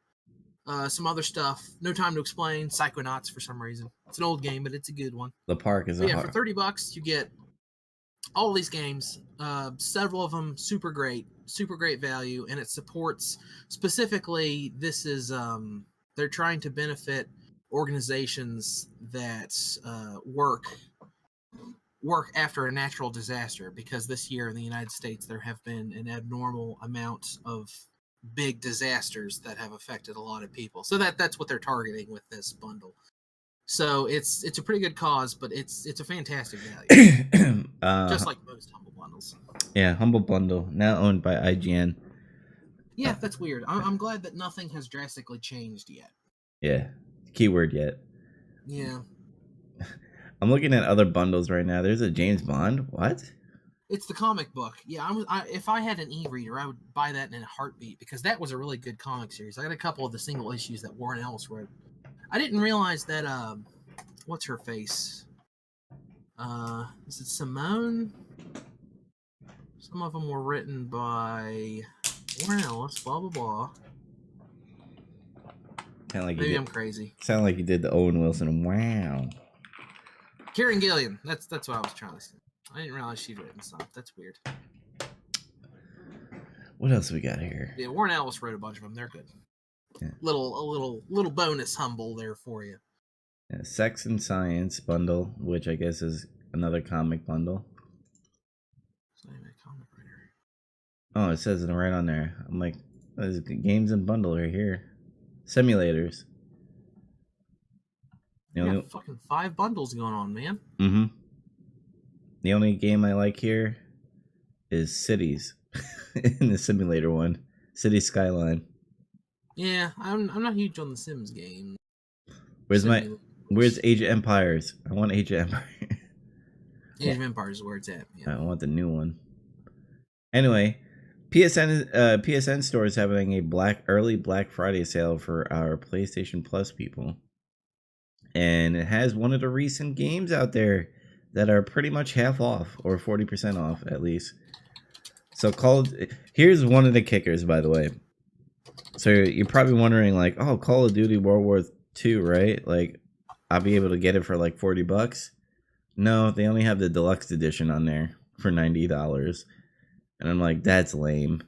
Some other stuff. No Time to Explain. Psychonauts for some reason. It's an old game, but it's a good one. The Park is But a yeah, for hard. $30, you get all these games. Several of them super great value, and it supports specifically. This is they're trying to benefit organizations that work after a natural disaster, because this year in the United States there have been an abnormal amount of big disasters that have affected a lot of people. So that's what they're targeting with this bundle. So it's a pretty good cause, but it's a fantastic value, just like most humble bundles. Yeah, Humble Bundle, now owned by IGN. Yeah, that's weird. I'm glad that nothing has drastically changed yet. Yeah, keyword yet. Yeah. I'm looking at other bundles right now. There's a James Bond. What? It's the comic book. Yeah, if I had an e-reader, I would buy that in a heartbeat because that was a really good comic series. I got a couple of the single issues that Warren Ellis wrote. I didn't realize that. What's her face? Is it Simone? Some of them were written by Warren Ellis. Blah blah blah. Sound like Maybe I'm crazy. Sound like you did the Owen Wilson. Wow. Karen Gillian. That's what I was trying to say. I didn't realize she'd written stuff. That's weird. What else we got here? Yeah, Warren Ellis wrote a bunch of them. They're good. Yeah. Little bonus humble there for you. Yeah, Sex and Science bundle, which I guess is another comic bundle. Comic writer. Oh, it says it right on there. I'm like, there's games and bundle right here. Simulators. Yeah, fucking 5 bundles going on, man. Mm-hmm. The only game I like here is Cities in the simulator one. City Skyline. Yeah, I'm not huge on the Sims game. Where's Age of Empires? I want Age of Empires. Age of Empires is where it's at. Yeah. I want the new one. Anyway, PSN store is having a early Black Friday sale for our PlayStation Plus people. And it has one of the recent games out there that are pretty much half off or 40% off at least. So here's one of the kickers, by the way. So you're probably wondering like, oh, Call of Duty World War II, right? Like I'll be able to get it for like $40. No, they only have the deluxe edition on there for $90. And I'm like, that's lame.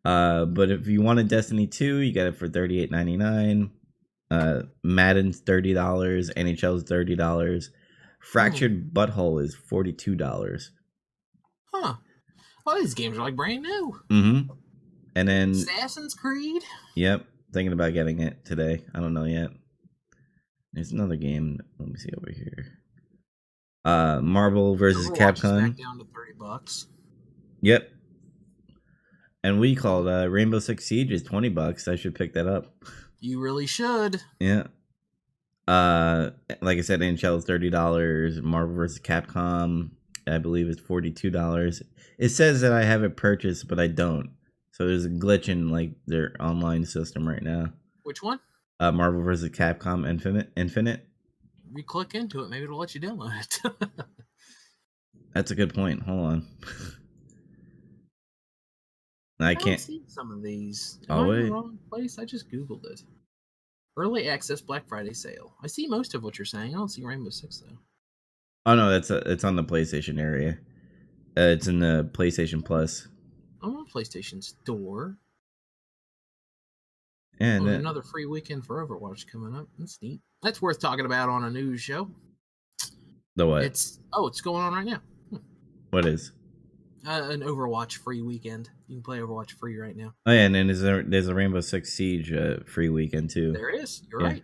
But if you wanted Destiny 2, you got it for $38.99. Madden's $30, NHL's $30. Fractured Butthole is $42. Huh. Well, these games are like brand new. Mm-hmm. And then Assassin's Creed. Yep, thinking about getting it today. I don't know yet. There's another game. Let me see over here. Marvel versus Capcom. Back down to $30. Yep. And we called Rainbow Six Siege is $20. I should pick that up. You really should. Yeah. Like I said, NHL is $30. Marvel vs. Capcom, I believe, is $42. It says that I have it purchased, but I don't. So there's a glitch in like their online system right now. Which one? Marvel vs. Capcom Infinite. You click into it, maybe it'll let you download it. That's a good point. Hold on. I can't see some of these. Am I in the wrong place? I just Googled it. Early access Black Friday sale. I see most of what you're saying. I don't see Rainbow Six though. Oh no, it's on the PlayStation area. It's in the PlayStation Plus. I'm on PlayStation Store. And another free weekend for Overwatch coming up. That's neat. That's worth talking about on a news show. The what? It's going on right now. What is? An Overwatch free weekend. You can play Overwatch free right now. Oh yeah, and then there's a Rainbow Six Siege free weekend too. There is. You're right.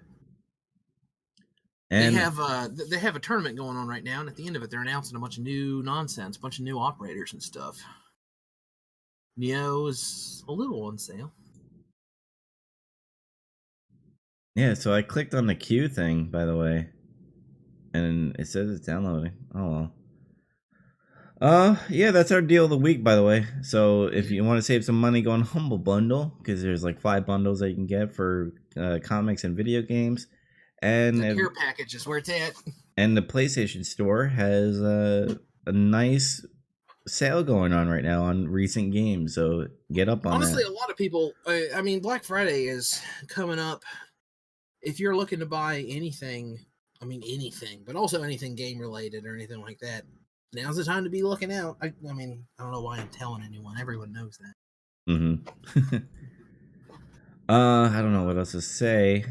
And they have a tournament going on right now, and at the end of it, they're announcing a bunch of new nonsense, a bunch of new operators and stuff. Neo is a little on sale. Yeah, so I clicked on the queue thing, by the way, and it says it's downloading. Oh well. Yeah, that's our deal of the week, by the way. So if you want to save some money, go on Humble Bundle, because there's like 5 bundles that you can get for comics and video games. And the care package is where it's at. And the PlayStation Store has a nice sale going on right now on recent games, so get up on Honestly, that. A lot of people, I mean, Black Friday is coming up. If you're looking to buy anything, but also anything game related or anything like that, now's the time to be looking out. I mean, I don't know why I'm telling anyone. Everyone knows that. Mm-hmm. I don't know what else to say.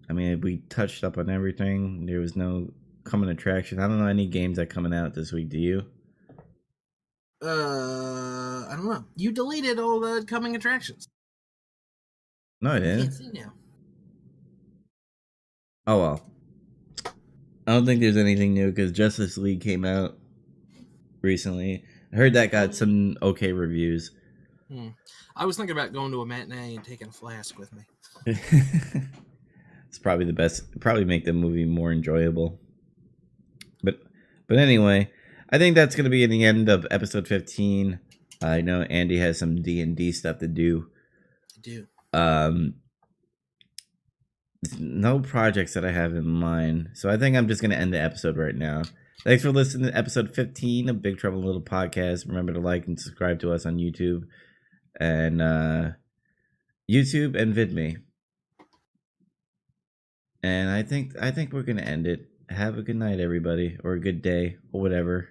I mean, we touched up on everything. There was no coming attraction. I don't know any games that coming out this week. Do you? I don't know. You deleted all the coming attractions. No, I didn't. I can't see now. Oh well. I don't think there's anything new because Justice League came out recently. I heard that got some okay reviews. I was thinking about going to a matinee and taking a flask with me. It's probably the best. Probably make the movie more enjoyable. But anyway, I think that's gonna be in the end of episode 15. I know Andy has some D&D stuff to do. I do. Um, no projects that I have in mind, so I think I'm just gonna end the episode right now. Thanks for listening to episode 15 of Big Trouble in Little Podcast. Remember to like and subscribe to us on YouTube and YouTube and VidMe. And I think we're gonna end it. Have a good night, everybody, or a good day, or whatever.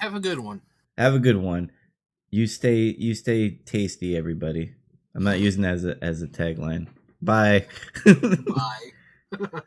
Have a good one. Have a good one. You stay tasty, everybody. I'm not using that as a tagline. Bye. Bye.